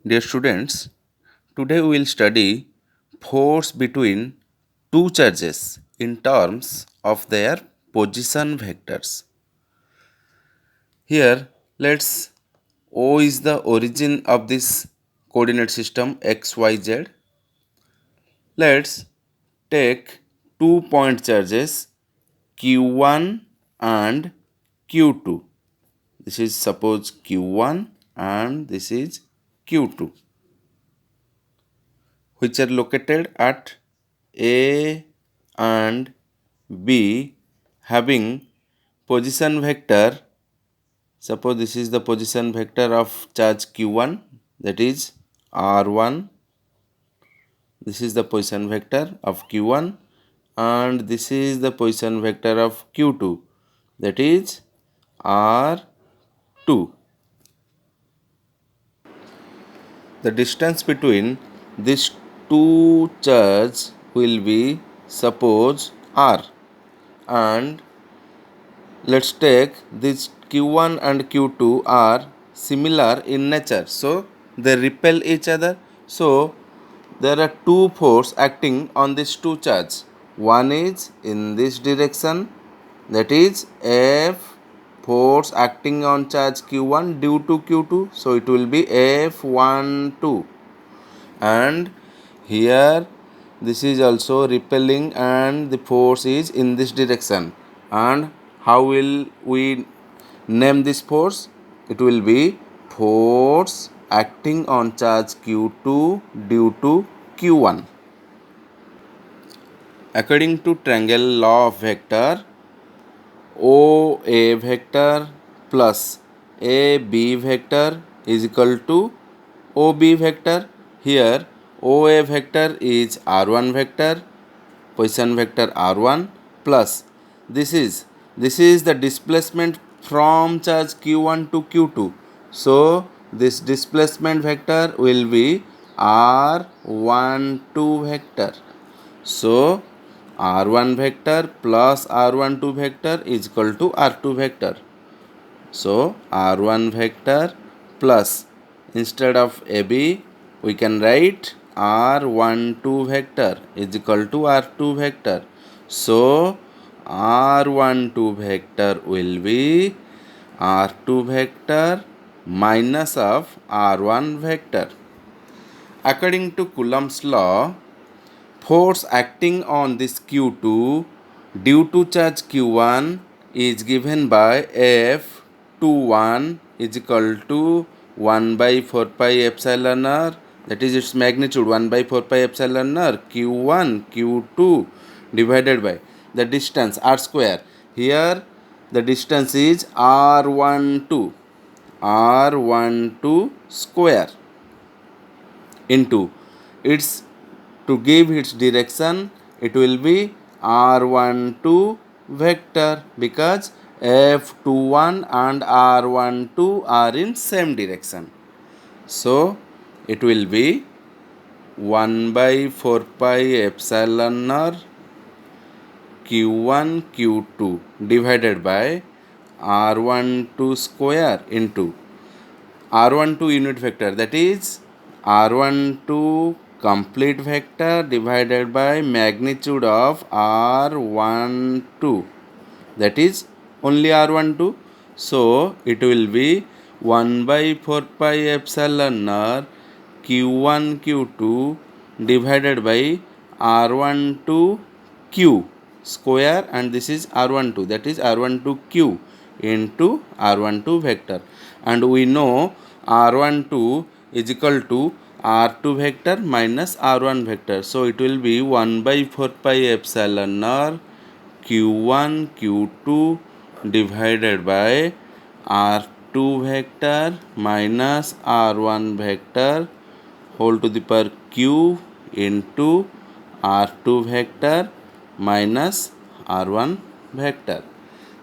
Dear students, today we will study force between two charges in terms of their position vectors. Here, let's O is the origin of this coordinate system XYZ. Let's take 2 point charges Q1 and Q2. This is suppose Q1 and this is Q2, which are located at A and B having position vector. Suppose this is the position vector of charge Q1, that is R1. This is the position vector of Q1 and this is the position vector of Q2, that is R2. The distance between these two charges will be suppose R, and let's take this Q1 and Q2 are similar in nature, so they repel each other. So there are two forces acting on these two charges. One is in this direction, that is F force acting on charge Q1 due to Q2, so it will be F12, and here this is also repelling and the force is in this direction. And how will we name this force? It will be force acting on charge Q2 due to Q1. According to triangle law of vector, OA vector plus AB vector is equal to OB vector. Here OA vector is R1 vector, position vector R1, plus this is the displacement from charge Q1 to Q2. So this displacement vector will be R12 vector. So R1 vector plus R12 vector is equal to R2 vector. So R1 vector plus, instead of AB we can write R12 vector is equal to R2 vector. So R12 vector will be R2 vector minus of R1 vector. According to Coulomb's law, force acting on this Q2 due to charge Q1 is given by F21 is equal to 1 by 4 pi epsilon r, that is its magnitude 1 by 4 pi epsilon r Q1 Q2 divided by the distance r square. Here the distance is R12 square into its, to give its direction it will be R12 vector, because F21 and R12 are in same direction. So it will be 1 by 4 pi epsilon r Q1 Q2 divided by R12 square into R12 unit vector, that is R12 complete vector divided by magnitude of R12, that is only R12. So it will be 1 by 4 pi epsilon r Q1 Q2 divided by R12 Q square, and this is R12, that is R12 Q into R12 vector, and we know R12 is equal to R2 vector minus R1 vector. So it will be 1 by 4 pi epsilon r Q1 Q2 divided by R2 vector minus R1 vector whole to the power Q into R2 vector minus R1 vector.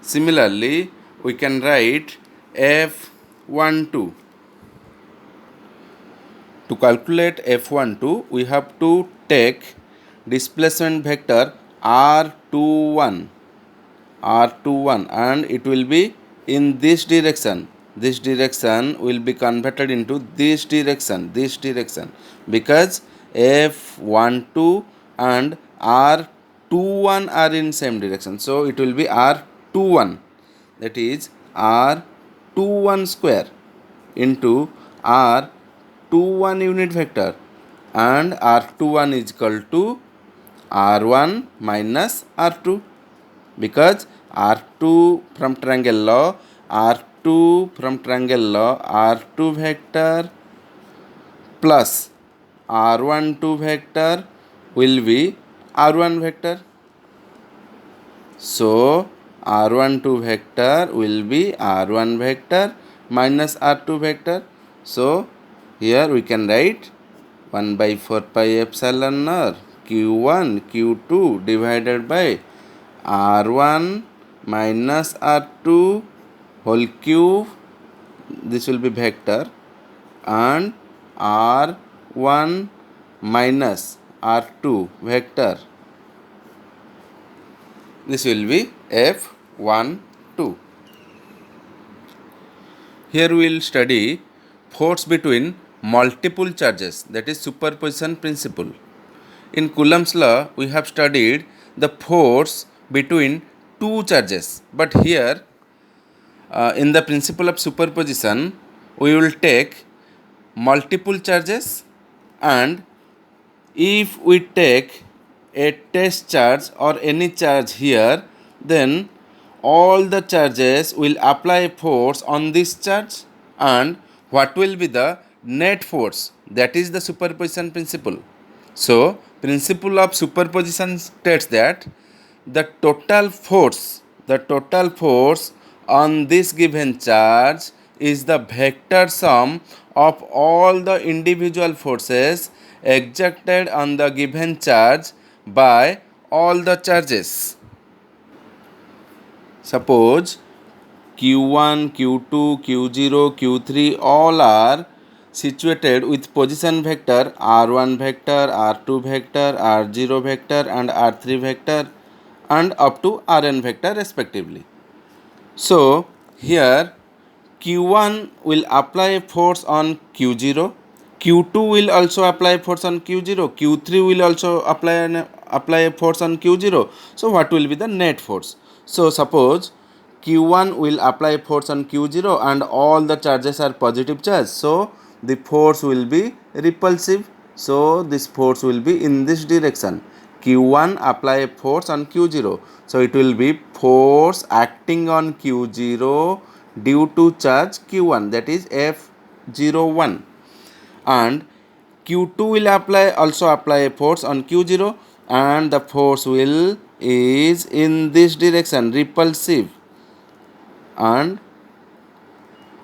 Similarly, we can write F12. To calculate F12, we have to take displacement vector R21, and it will be in this direction, this direction will be converted into this direction, because F12 and R21 are in same direction. So it will be R21, that is R21 square into R21 unit vector, and R21 is equal to R1 minus R2, because R2 from triangle law, R2 vector plus R12 vector will be R1 vector. So R12 vector will be R1 vector minus R2 vector. So here we can write 1 by 4 pi epsilon r Q1 Q2 divided by R1 minus R2 whole cube, this will be vector, and R1 minus R2 vector, this will be F12. Here we will study force between multiple charges, that is superposition principle. In Coulomb's law, we have studied the force between two charges, but here in the principle of superposition, we will take multiple charges, and if we take a test charge or any charge here, then all the charges will apply force on this charge, and what will be the net force, that is the superposition principle. So principle of superposition states that the total force on this given charge is the vector sum of all the individual forces exerted on the given charge by all the charges. Suppose Q1, Q2, Q0, Q3 all are situated with position vector R1 vector, R2 vector, R0 vector and R3 vector and up to Rn vector respectively. So here Q1 will apply force on Q0, Q2 will also apply force on Q0, Q3 will also apply force on Q0. So what will be the net force? So suppose Q1 will apply force on Q0 and all the charges are positive charge. So the force will be repulsive. So this force will be in this direction. Q1 apply force on Q0. So it will be force acting on Q0 due to charge Q1, that is F01. And Q2 will also apply a force on Q0, and the force will is in this direction, repulsive, and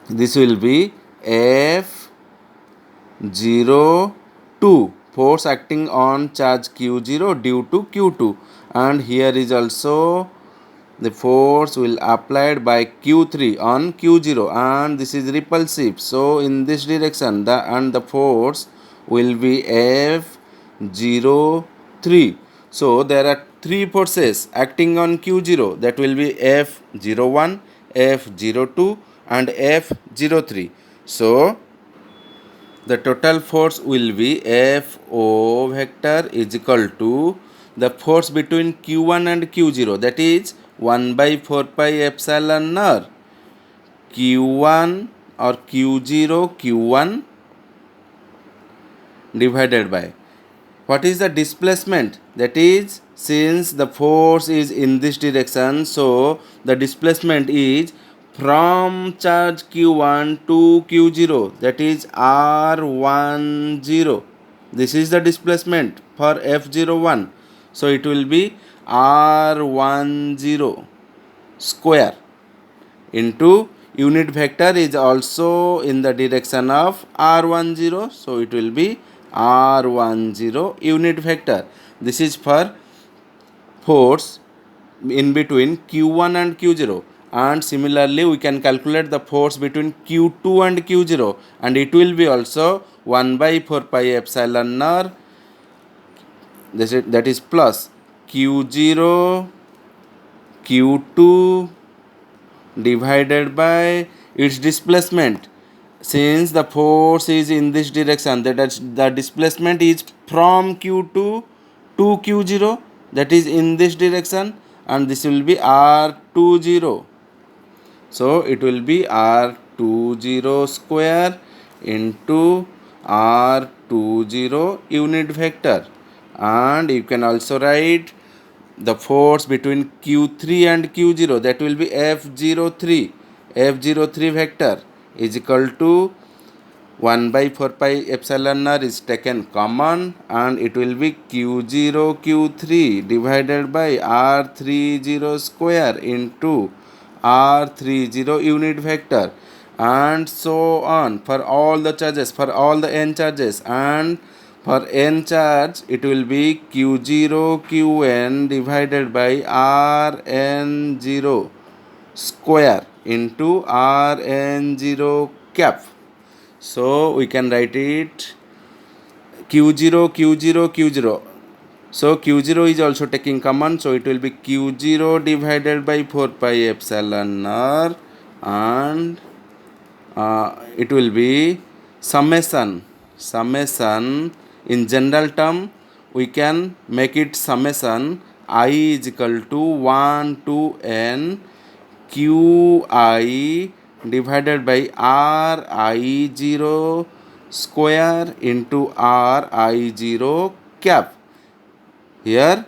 this will be F02, force acting on charge Q0 due to Q2, and here is also the force will applied by Q3 on Q0 and this is repulsive. So in this direction the force will be F03. So there are three forces acting on Q0, that will be F01, F02 and F03. So the total force will be FO vector is equal to the force between Q1 and Q0, that is 1 by 4 pi epsilon r Q1 or Q0 Q1 divided by what is the displacement, that is since the force is in this direction, so the displacement is from charge Q1 to Q0, that is R10. This is the displacement for F01. So it will be R10 square into unit vector is also in the direction of R10. So it will be R10 unit vector. This is for force in between Q1 and Q0, and similarly we can calculate the force between Q2 and Q0, and it will be also 1 by 4 pi epsilon r, that is plus Q0 Q2 divided by its displacement, since the force is in this direction, that is the displacement is from q2 to q0, that is in this direction, and this will be r20. So it will be r20 square into r20 unit vector, and you can also write the force between q3 and q0, that will be f03 vector is equal to 1 by 4 pi epsilon r is taken common, and it will be q0 q3 divided by r30 square into r30 unit vector, and so on for all the charges, for all the n charges. And for n charge it will be q0 qn divided by rn0 square into rn0 cap. So we can write it q0 q0 q0. So q0 is also taking common, so it will be q0 divided by 4 pi epsilon r, and it will be summation in general term we can make it summation I is equal to 1 to n qi divided by ri0 square into ri0 cap. Here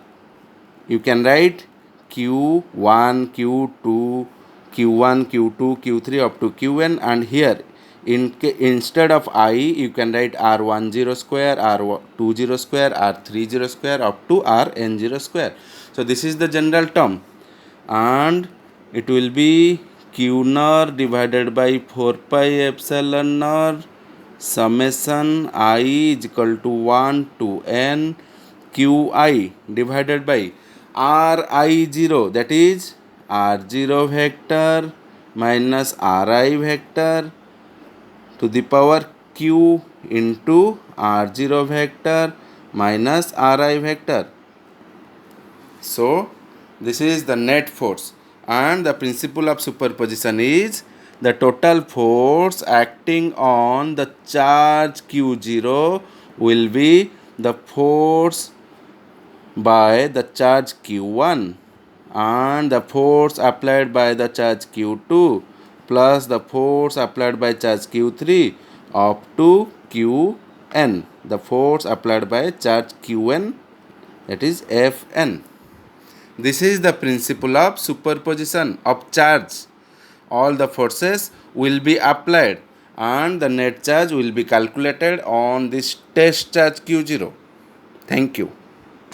you can write q1 q2 q1 q2 q3 up to qn, and here instead of I you can write r10 square, r20 square, r30 square up to rn0 square. So this is the general term, and it will be q naught divided by 4 pi epsilon naught summation I is equal to 1 to n qi divided by ri0, that is r0 vector minus ri vector to the power q into r0 vector minus ri vector. So this is the net force, and the principle of superposition is the total force acting on the charge q0 will be the force by the charge q1 and the force applied by the charge q2 plus the force applied by charge q3 up to qn, the force applied by charge qn, that is fn. This is the principle of superposition of charge. All the forces will be applied and the net charge will be calculated on this test charge q0. Thank you.